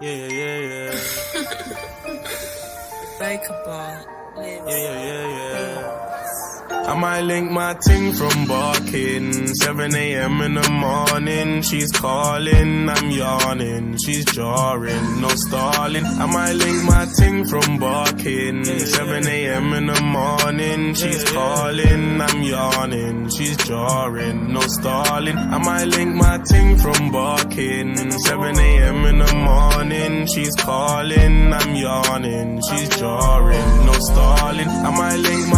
Yeah. Breakable. Yeah. I might link my ting from barking. 7 a.m. in the morning. She's calling, I'm yawning. She's jarring, no stalling. I might link my ting from barking. 7 a.m. in the morning. She's calling, I'm yawning. She's jarring, no stalling. I might link my ting from barking. 7 a.m. in the morning. She's calling, I'm yawning. She's jarring, no stalling. I might link my